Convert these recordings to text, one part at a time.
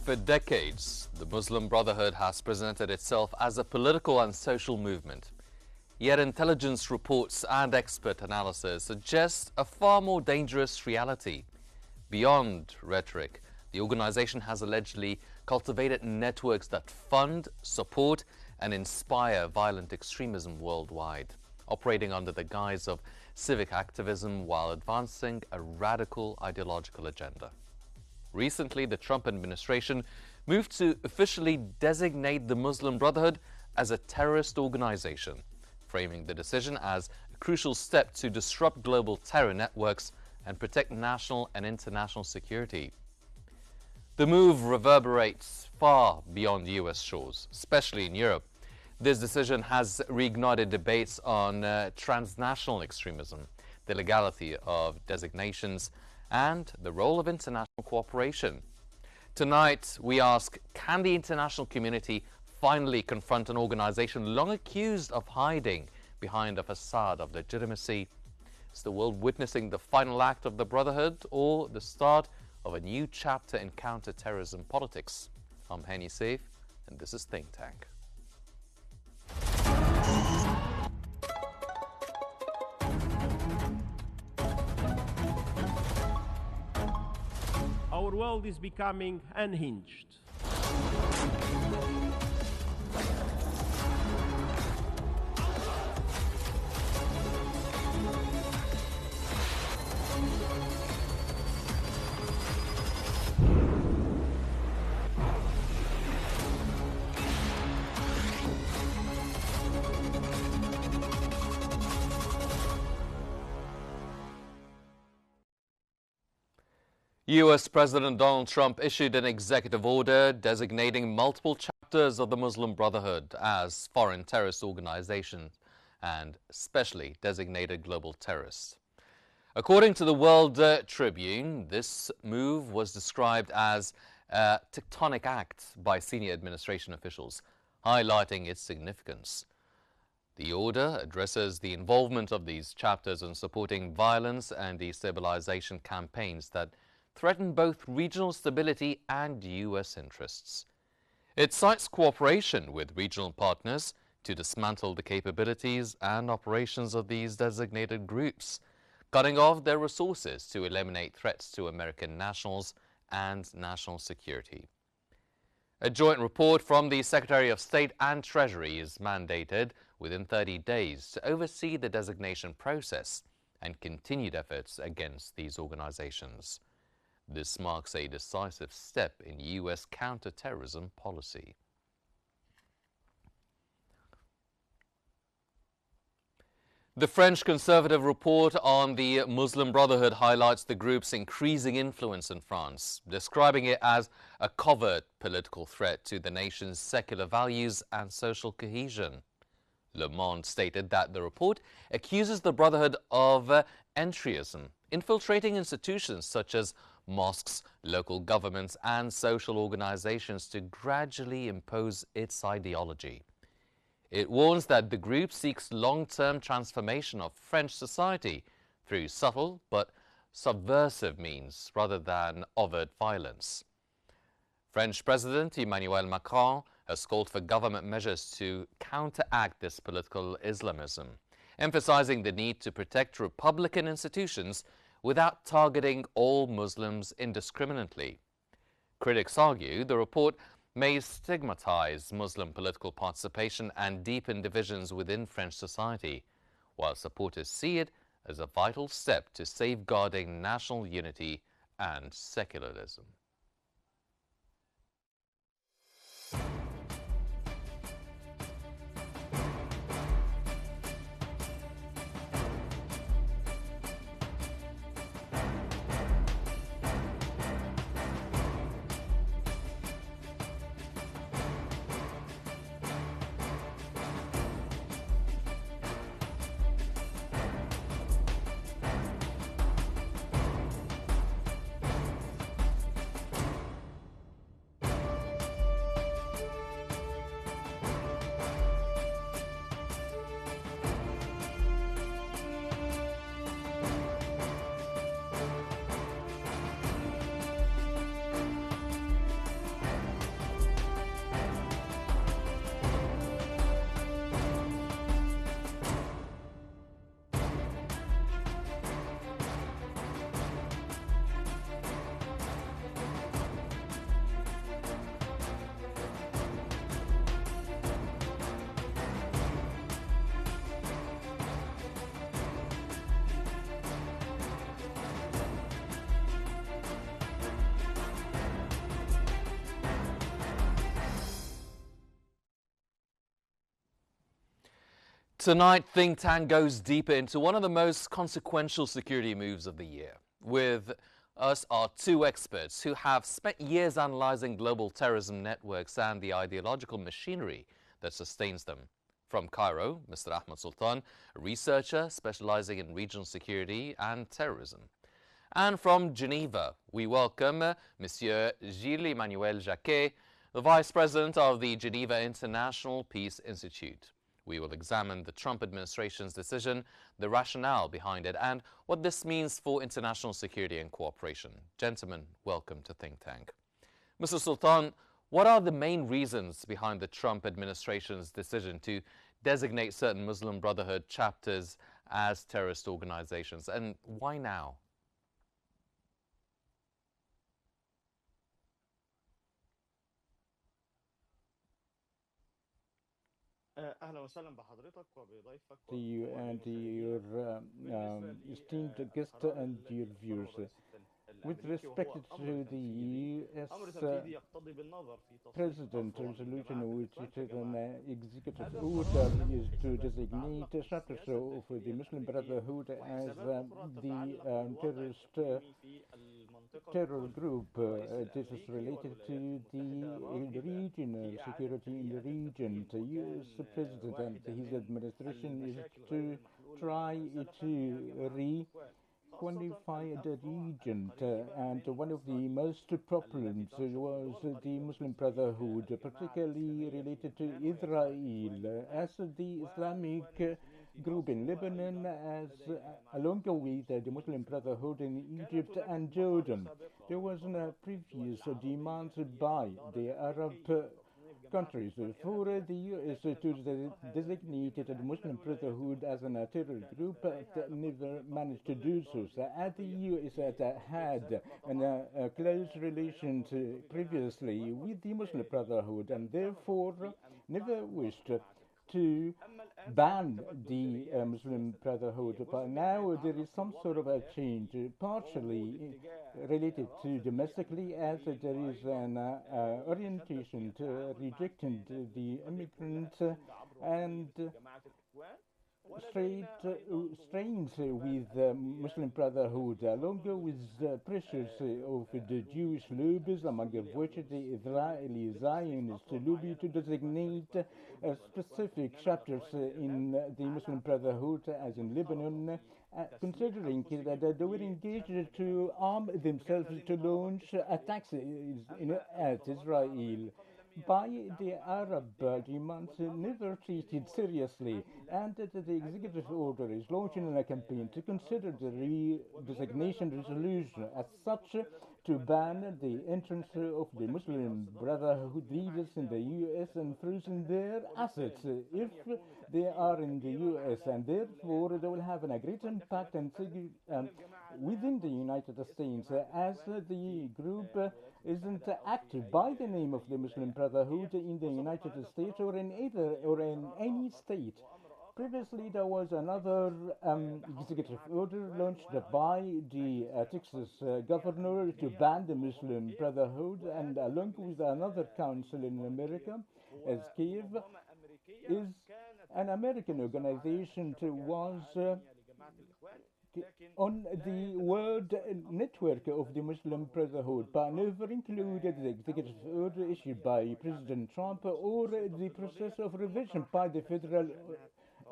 For decades, the Muslim Brotherhood has presented itself as a political and social movement. Yet intelligence reports and expert analysis suggest a far more dangerous reality. Beyond rhetoric, the organization has allegedly cultivated networks that fund, support, and inspire violent extremism worldwide, operating under the guise of civic activism while advancing a radical ideological agenda. Recently, the Trump administration moved to officially designate the Muslim Brotherhood as a terrorist organization, framing the decision as a crucial step to disrupt global terror networks and protect national and international security. The move reverberates far beyond US shores, especially in Europe. This decision has reignited debates on transnational extremism, the legality of designations, and the role of international cooperation. Tonight, we ask, can the international community finally confront an organization long accused of hiding behind a facade of legitimacy? Is the world witnessing the final act of the Brotherhood or the start of a new chapter in counter-terrorism politics? I'm Henny Saif, and this is Think Tank. Our world is becoming unhinged. US President Donald Trump issued an executive order designating multiple chapters of the Muslim Brotherhood as foreign terrorist organizations and specially designated global terrorists. According to the World Tribune, this move was described as a tectonic act by senior administration officials, highlighting its significance. The order addresses the involvement of these chapters in supporting violence and destabilization campaigns that threaten both regional stability and U.S. interests. It cites cooperation with regional partners to dismantle the capabilities and operations of these designated groups, cutting off their resources to eliminate threats to American nationals and national security. A joint report from the Secretary of State and Treasury is mandated within 30 days to oversee the designation process and continued efforts against these organizations. This marks a decisive step in U.S. counterterrorism policy. The French Conservative report on the Muslim Brotherhood highlights the group's increasing influence in France, describing it as a covert political threat to the nation's secular values and social cohesion. Le Monde stated that the report accuses the Brotherhood of entryism, infiltrating institutions such as mosques, local governments, and social organizations to gradually impose its ideology. It warns that the group seeks long-term transformation of French society through subtle but subversive means rather than overt violence. French President Emmanuel Macron has called for government measures to counteract this political Islamism, emphasizing the need to protect republican institutions without targeting all Muslims indiscriminately. Critics argue the report may stigmatize Muslim political participation and deepen divisions within French society, while supporters see it as a vital step to safeguarding national unity and secularism. Tonight, Think Tank goes deeper into one of the most consequential security moves of the year. With us are two experts who have spent years analyzing global terrorism networks and the ideological machinery that sustains them. From Cairo, Mr. Ahmed Sultan, a researcher specializing in regional security and terrorism. And from Geneva, we welcome Monsieur Gilles-Emmanuel Jacquet, the Vice President of the Geneva International Peace Institute. We will examine the Trump administration's decision, the rationale behind it, and what this means for international security and cooperation. Gentlemen, welcome to Think Tank. Mr. Sultan, what are the main reasons behind the Trump administration's decision to designate certain Muslim Brotherhood chapters as terrorist organizations, and why now? To you and your esteemed guest and your viewers. With respect to the U.S. President resolution, which is an executive order, is to designate chapters of the Muslim Brotherhood as the terrorist terror group. This is related to the regional security in the region. The U.S. President and his administration is to try to quantify the region, and one of the most problems was the Muslim Brotherhood, particularly related to Israel, as the Islamic group in Lebanon, along with the Muslim Brotherhood in Egypt and Jordan. There was a previous demand by the Arab countries for the U.S. to designate the Muslim Brotherhood as a terror group, but never managed to do so. So the U.S. had a close relation previously with the Muslim Brotherhood, and therefore never wished to ban the Muslim Brotherhood. But now there is some sort of a change, partially related to domestically, as there is an orientation to rejecting the immigrants and strains with Muslim Brotherhood, along with pressures of the Jewish lobbies, among which the Israeli Zionist lobby, to designate specific chapters in the Muslim Brotherhood, as in Lebanon, considering that they were engaged to arm themselves to launch attacks at Israel by the Arab demands never treated seriously, and the executive order is launching a campaign to consider the designation resolution as such to ban the entrance of the Muslim Brotherhood leaders in the U.S. and freezing their assets if they are in the U.S., and therefore they will have a great impact and within the United States, as the group isn't active by the name of the Muslim Brotherhood in the United States or in any state. Previously, there was another executive order launched by the Texas governor to ban the Muslim Brotherhood, and along with another council in America, as Kiev is an American organization was on the world network of the Muslim Brotherhood, but never included the executive order issued by President Trump or the process of revision by the federal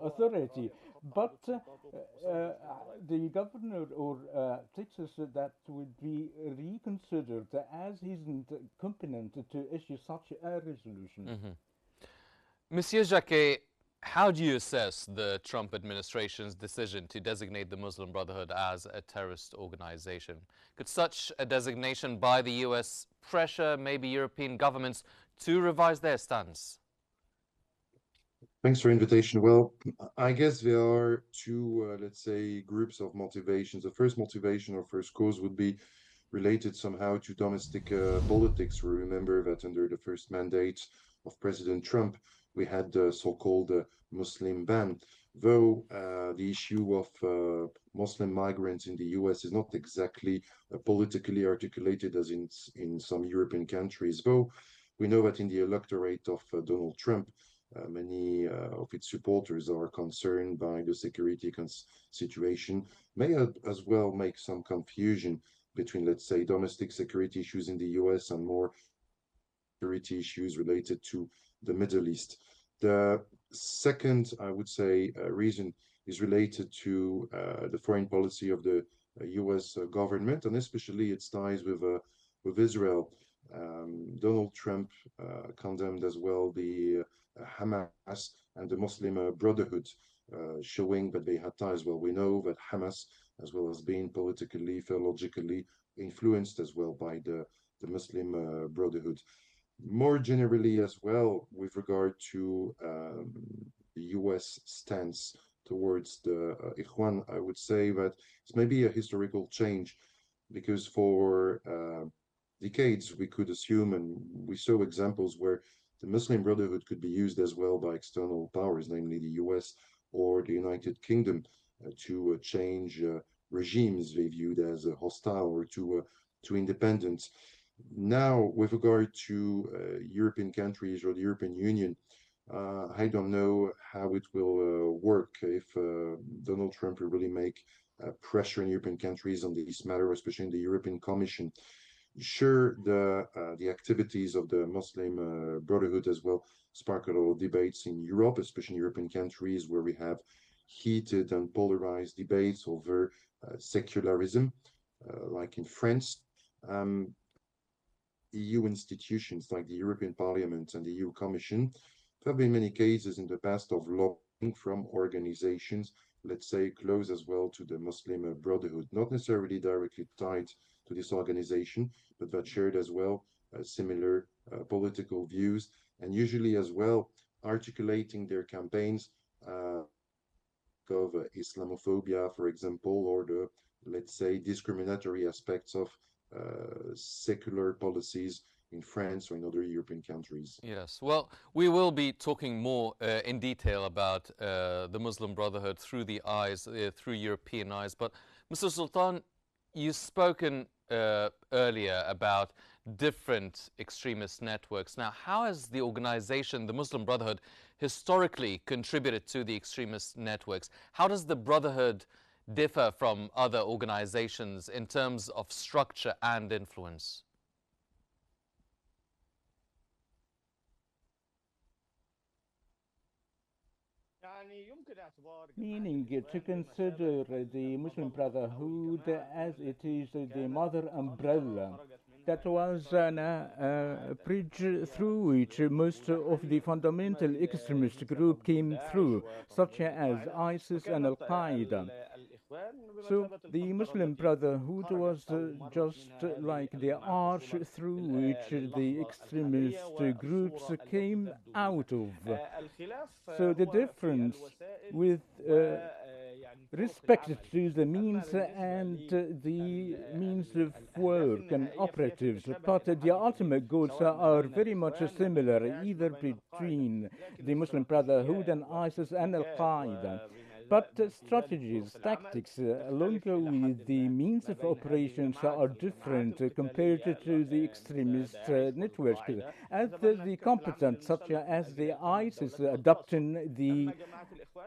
authority. But the governor or Texas, that would be reconsidered, as he isn't competent to issue such a resolution. Mm-hmm. Monsieur Jacquet, how do you assess the Trump administration's decision to designate the Muslim Brotherhood as a terrorist organization? Could such a designation by the U.S. pressure maybe European governments to revise their stance? Thanks for the invitation. Well, I guess there are two, let's say, groups of motivations. The first motivation or first cause would be related somehow to domestic politics. We remember that under the first mandate of President Trump, we had the so-called Muslim ban. Though the issue of Muslim migrants in the US is not exactly politically articulated as in some European countries, though we know that in the electorate of Donald Trump, many of its supporters are concerned by the security situation, may as well make some confusion between, let's say, domestic security issues in the US and more security issues related to the Middle East. The second, I would say, reason is related to the foreign policy of the US government, and especially its ties with Israel. Donald Trump condemned as well the Hamas and the Muslim Brotherhood, showing that they had ties. Well, we know that Hamas, as well as being politically, theologically influenced as well by the Muslim Brotherhood. More generally, as well, with regard to the US stance towards the Ikhwan, I would say that it's maybe a historical change because for decades we could assume, and we saw examples where the Muslim Brotherhood could be used as well by external powers, namely the US or the United Kingdom, to change regimes they viewed as hostile or to independence. Now, with regard to European countries or the European Union, I don't know how it will work if Donald Trump will really make pressure in European countries on this matter, especially in the European Commission. Sure, the activities of the Muslim Brotherhood as well spark a lot of debates in Europe, especially in European countries where we have heated and polarized debates over secularism, like in France. EU institutions like the European Parliament and the EU Commission, there have been many cases in the past of lobbying from organizations, let's say, close as well to the Muslim Brotherhood, not necessarily directly tied to this organization, but that shared as well similar political views, and usually as well articulating their campaigns of Islamophobia, for example, or the, let's say, discriminatory aspects of secular policies in France or in other European countries. Yes, well, we will be talking more in detail about the Muslim Brotherhood through the eyes, through European eyes. But Mr. Sultan, you've spoken earlier about different extremist networks. Now, how has the organization, the Muslim Brotherhood, historically contributed to the extremist networks? How does the Brotherhood differ from other organizations in terms of structure and influence? Meaning to consider the Muslim Brotherhood as it is the mother umbrella. That was a bridge through which most of the fundamental extremist group came through, such as ISIS and Al-Qaeda. So the Muslim Brotherhood was just like the arch through which the extremist groups came out of. So the difference with respect to the means and the means of work and operatives, but the ultimate goals are very much similar, either between the Muslim Brotherhood and ISIS and Al-Qaeda. But strategies, tactics, along with the means of operations are different compared to the extremist networks. As the competent, such as the ISIS, adopting the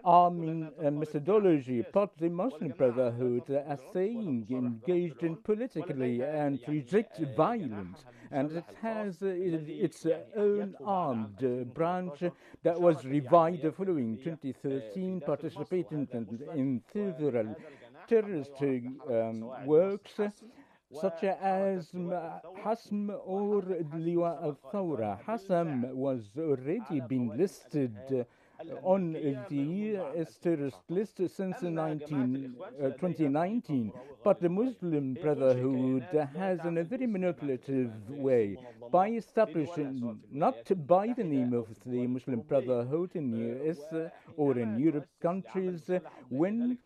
arming methodology, but the Muslim Brotherhood, as saying, engaged in politically and reject violence. And it has its own armed branch that was revived following 2013, participating in several terrorist works, such as Hasm or Liwa al-Thawra. Hasm was already been listed on the terrorist list since 2019, but the Muslim Brotherhood has in a very manipulative way by establishing, not by the name of the Muslim Brotherhood in the US or in Europe countries, when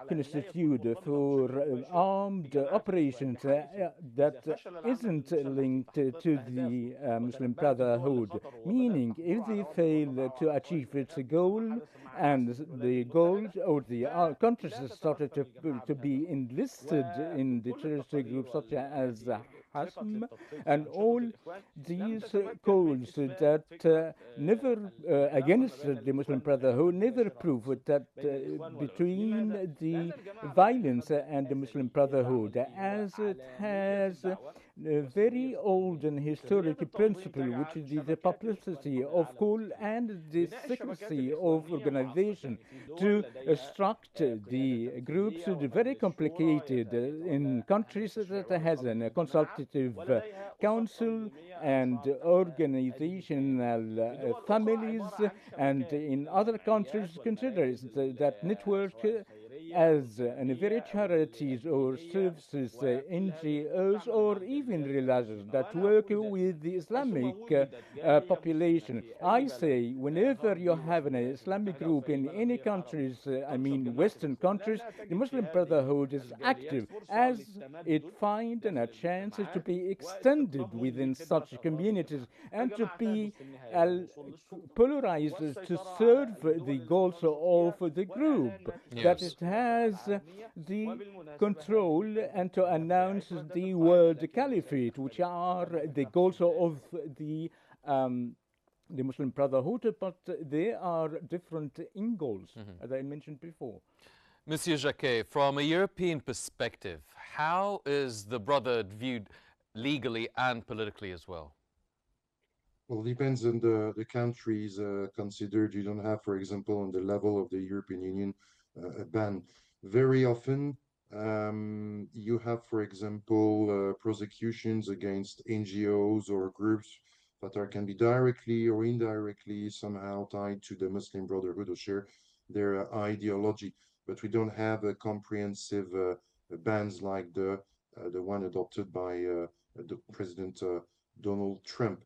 constituted for armed operations that isn't linked to the Muslim Brotherhood, meaning if they fail to achieve its goal and the goals or the countries started to be enlisted in the terrorist groups such as Hasm, and all these calls that never against the Muslim Brotherhood never prove that between the violence and the Muslim Brotherhood, as it has a very old and historic principle, which is the publicity of call and the secrecy of organization to structure the groups, very complicated in countries that has a consultative council and organizational families, and in other countries considers that network as in very charities or services, NGOs, or even religions that work with the Islamic population. I say, whenever you have an Islamic group in any countries, I mean Western countries, the Muslim Brotherhood is active as it finds a chance to be extended within such communities and to be polarized to serve the goals of the group, that it has the control and to announce the world caliphate, which are the goals of the Muslim Brotherhood, but they are different in goals, as I mentioned before. Monsieur Jacquet, from a European perspective, how is the Brotherhood viewed legally and politically as well? Well, it depends on the countries considered. You don't have, for example, on the level of the European Union, a ban. Very often, you have, for example, prosecutions against NGOs or groups that can be directly or indirectly somehow tied to the Muslim Brotherhood or share their ideology. But we don't have a comprehensive bans like the one adopted by the President Donald Trump.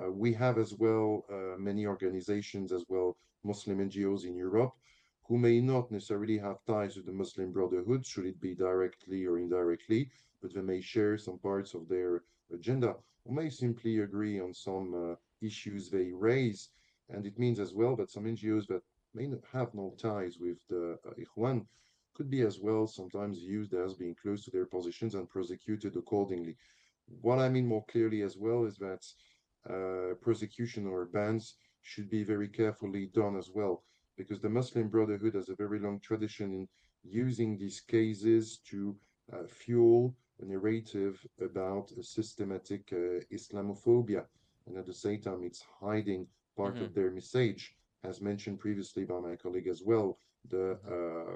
We have as well many organizations as well, Muslim NGOs in Europe, who may not necessarily have ties to the Muslim Brotherhood, should it be directly or indirectly, but they may share some parts of their agenda, or may simply agree on some issues they raise. And it means as well that some NGOs that may not have no ties with the Ikhwan could be as well sometimes used as being close to their positions and prosecuted accordingly. What I mean more clearly as well is that prosecution or bans should be very carefully done as well, because the Muslim Brotherhood has a very long tradition in using these cases to fuel a narrative about a systematic Islamophobia, and at the same time it's hiding part of their message, as mentioned previously by my colleague as well, the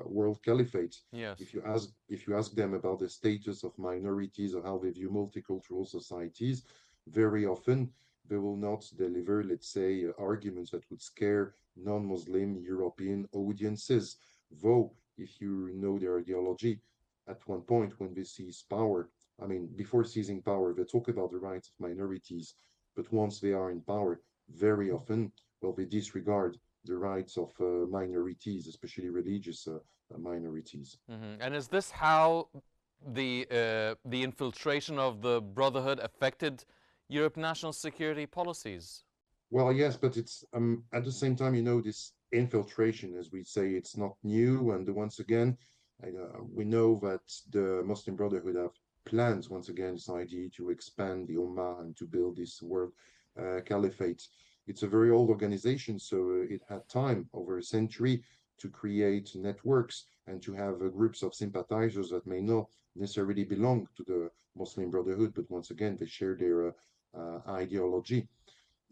world caliphate. Yes. If you ask them about the status of minorities or how they view multicultural societies, very often they will not deliver, let's say, arguments that would scare non-Muslim European audiences. Though, if you know their ideology, at one point when they seize power, I mean, before seizing power, they talk about the rights of minorities, but once they are in power, very often, well, they disregard the rights of minorities, especially religious minorities. And is this how the infiltration of the Brotherhood affected Europe national security policies? Well, yes, but it's at the same time, you know, this infiltration, as we say, it's not new. And once again, we know that the Muslim Brotherhood have plans, once again, this idea to expand the Ummah and to build this world caliphate. It's a very old organization, so it had time over a century to create networks and to have groups of sympathizers that may not necessarily belong to the Muslim Brotherhood, but once again, they share their ideology.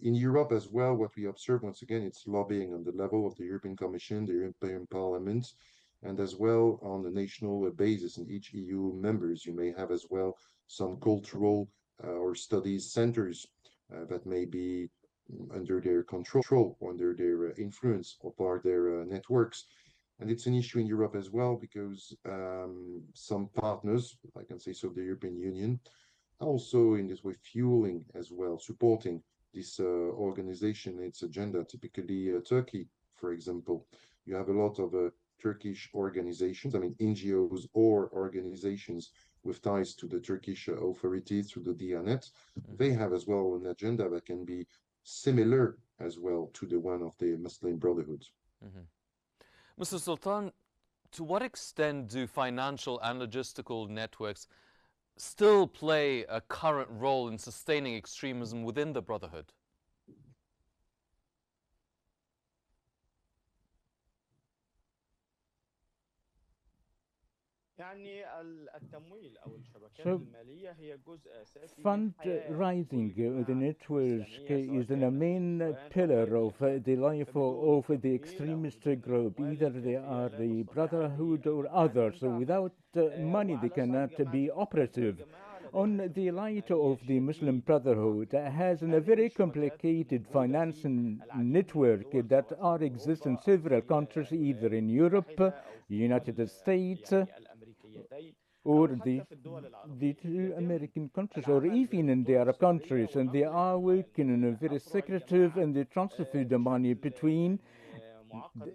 In Europe as well, what we observe, once again, it's lobbying on the level of the European Commission, the European Parliament, and as well on the national basis in each EU members. You may have as well some cultural or studies centers that may be under their control, under their influence, or part of their networks. And it's an issue in Europe as well, because some partners, I can say so, the European Union, also in this way fueling as well, supporting this organization, its agenda. Typically Turkey, for example, you have a lot of Turkish organizations, I mean NGOs or organizations with ties to the Turkish authorities through the Diyanet. They have as well an agenda that can be similar as well to the one of the Muslim Brotherhood. Mr. Sultan, to what extent do financial and logistical networks still play a current role in sustaining extremism within the Brotherhood? So, fundraising, the network is a main pillar of the life of the extremist group. Either they are the Brotherhood or others. So without money, they cannot be operative. On the light of the Muslim Brotherhood has a very complicated financing network that are exist in several countries, either in Europe, United States, or the two American countries, or even in the Arab countries, and they are working in a very secretive and they transfer the money between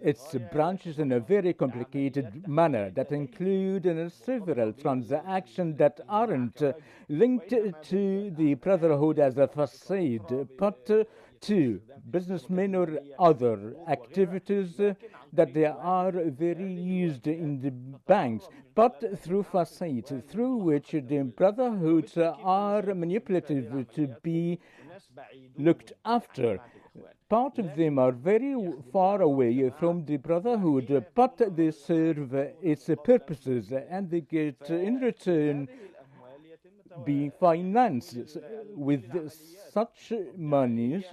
its branches in a very complicated manner that include several transactions that aren't linked to the Brotherhood as a facade, but to businessmen or other activities that they are very used in the banks, but through facades, through which the Brotherhoods are manipulative to be looked after. Part of them are very far away from the Brotherhood, but they serve its purposes and they get in return being financed with such monies.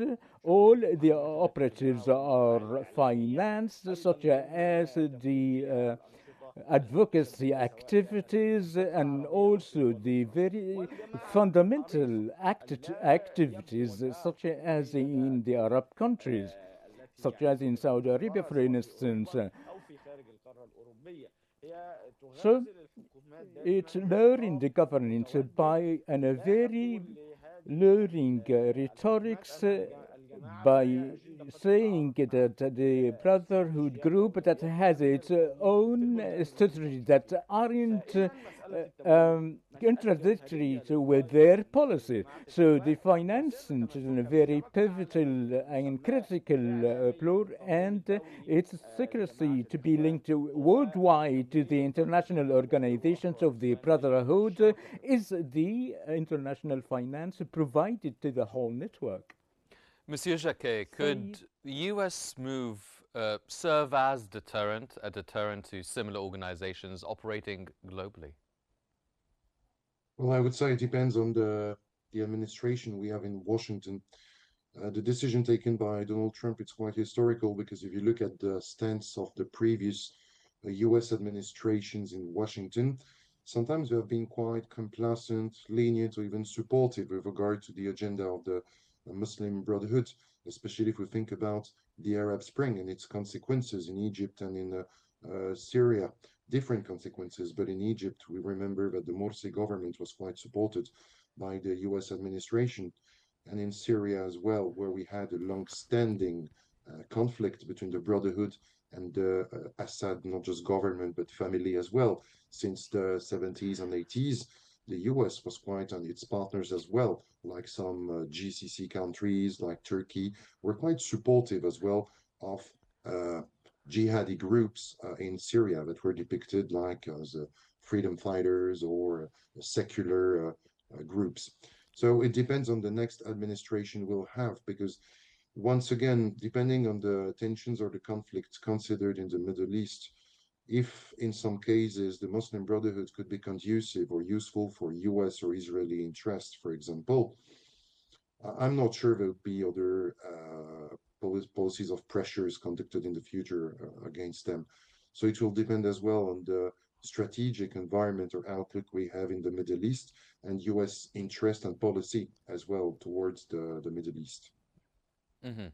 All the operatives are financed, such as the advocacy activities and also the very fundamental activities, such as in the Arab countries, such as in Saudi Arabia, for instance. So it's luring the government by a very luring rhetorics by saying that the Brotherhood group that has its own strategies that aren't contradictory with their policy. So the financing is a very pivotal and critical role, and its secrecy to be linked worldwide to the international organizations of the Brotherhood is the international finance provided to the whole network. Monsieur Jacquet, could the U.S. move serve as a deterrent to similar organizations operating globally? Well, I would say it depends on the administration we have in Washington. The decision taken by Donald Trump, it's quite historical because if you look at the stance of the previous US administrations in Washington, sometimes they have been quite complacent, lenient, or even supportive with regard to the agenda of the Muslim Brotherhood, especially if we think about the Arab Spring and its consequences in Egypt and in Syria. Different consequences, but in Egypt, we remember that the Morsi government was quite supported by the US administration, and in Syria as well, where we had a long-standing conflict between the Brotherhood and the Assad, not just government, but family as well. Since the 70s and 80s, the US was quite, and its partners as well, like some GCC countries, like Turkey, were quite supportive as well of jihadi groups in Syria that were depicted like as freedom fighters or secular groups. So it depends on the next administration we'll have, because once again, depending on the tensions or the conflicts considered in the Middle East, if in some cases the Muslim Brotherhood could be conducive or useful for US or Israeli interests, for example, I'm not sure there would be other policies of pressures conducted in the future against them. So it will depend as well on the strategic environment or outlook we have in the Middle East and US interest and policy as well towards the Middle East. Mm-hmm.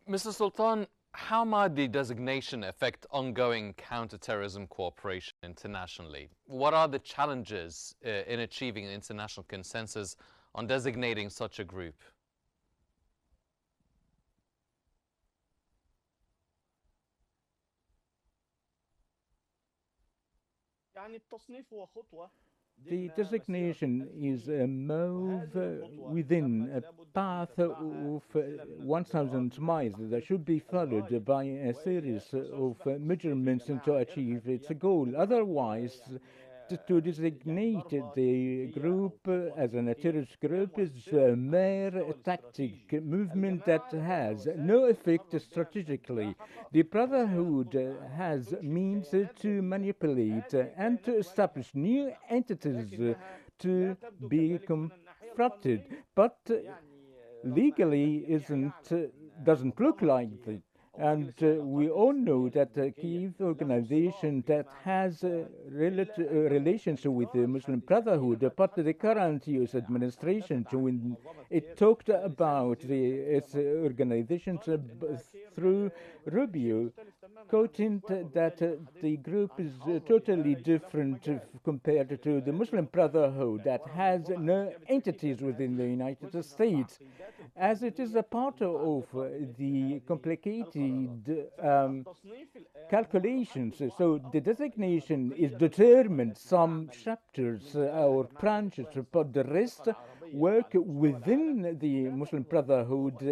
Mr. Sultan, how might the designation affect ongoing counterterrorism cooperation internationally? What are the challenges in achieving an international consensus on designating such a group? The designation is a move within a path of 1,000 miles that should be followed by a series of measurements to achieve its goal. Otherwise, to designate the group as a terrorist group is a mere tactic movement that has no effect strategically. The Brotherhood has means to manipulate and to establish new entities to be confronted, but legally doesn't look like that. And we all know that the Kiev organization that has relations with the Muslim Brotherhood, but the current US administration, when it talked about its organizations through Rubio, quoting that the group is totally different compared to the Muslim Brotherhood that has no entities within the United States, as it is a part of the complicated calculations. So the designation is determined, some chapters or branches, but the rest work within the Muslim Brotherhood,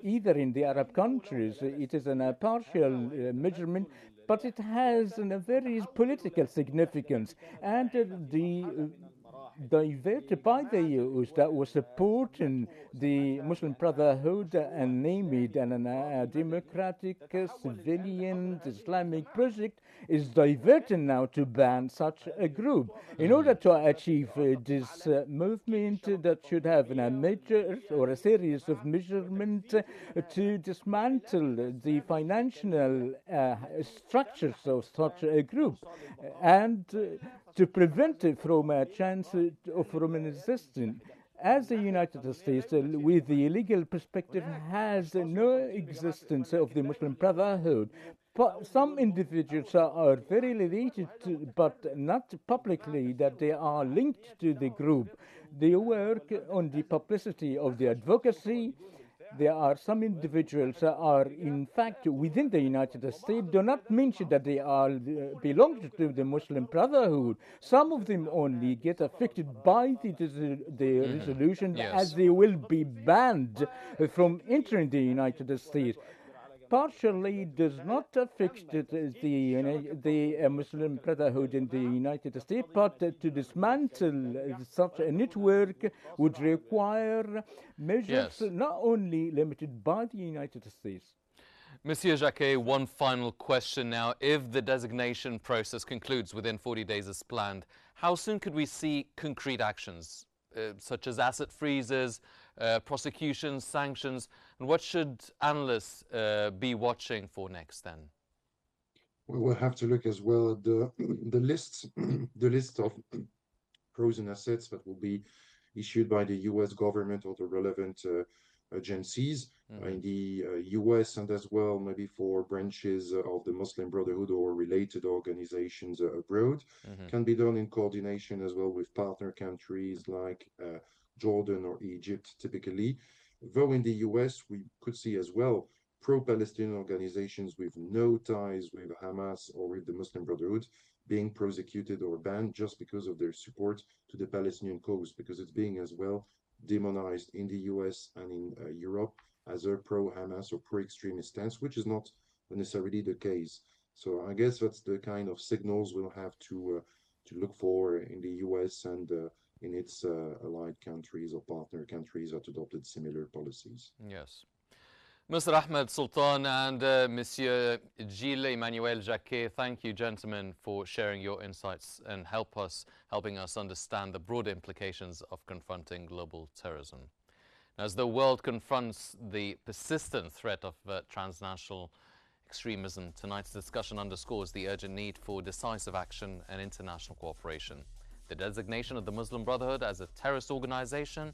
either in the Arab countries. It is a partial measurement, but it has a very political significance, and the diverted by the US that was supporting the Muslim Brotherhood and named it a democratic civilian Islamic project is diverting now to ban such a group. In order to achieve this movement that should have a measure or a series of measurements to dismantle the financial structures of such a group and to prevent it from a chance from an existence. As the United States, with the legal perspective, has no existence of the Muslim Brotherhood. Some individuals are very related to, but not publicly, that they are linked to the group. They work on the publicity of the advocacy. There are some individuals that are, in fact, within the United States, do not mention that they are belong to the Muslim Brotherhood. Some of them only get affected by the resolution, Yes. as they will be banned from entering the United States. Partially does not affect the Muslim Brotherhood in the United States, but to dismantle such a network would require measures not only limited by the United States. Monsieur Jacquet, one final question now. If the designation process concludes within 40 days as planned, how soon could we see concrete actions, such as asset freezes, prosecutions, sanctions, and what should analysts be watching for next then? We'll have to look as well at the list of frozen assets that will be issued by the US government or the relevant agencies in the US, and as well maybe for branches of the Muslim Brotherhood or related organizations abroad. Can be done in coordination as well with partner countries like Jordan or Egypt typically. Though in the US we could see as well pro-Palestinian organizations with no ties with Hamas or with the Muslim Brotherhood being prosecuted or banned just because of their support to the Palestinian cause, because it's being as well demonized in the US and in Europe as a pro-Hamas or pro-extremist stance, which is not necessarily the case. So I guess that's the kind of signals we'll have to look for in the US and in its allied countries or partner countries that adopted similar policies. Yes. Mr. Ahmed Sultan and Monsieur Gilles Emmanuel Jacquet, thank you, gentlemen, for sharing your insights and helping us understand the broader implications of confronting global terrorism. As the world confronts the persistent threat of transnational extremism, tonight's discussion underscores the urgent need for decisive action and international cooperation. The designation of the Muslim Brotherhood as a terrorist organization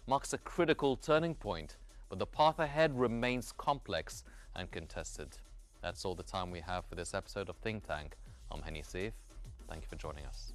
marks a critical turning point, but the path ahead remains complex and contested. That's all the time we have for this episode of Think Tank. I'm Henny Seif. Thank you for joining us.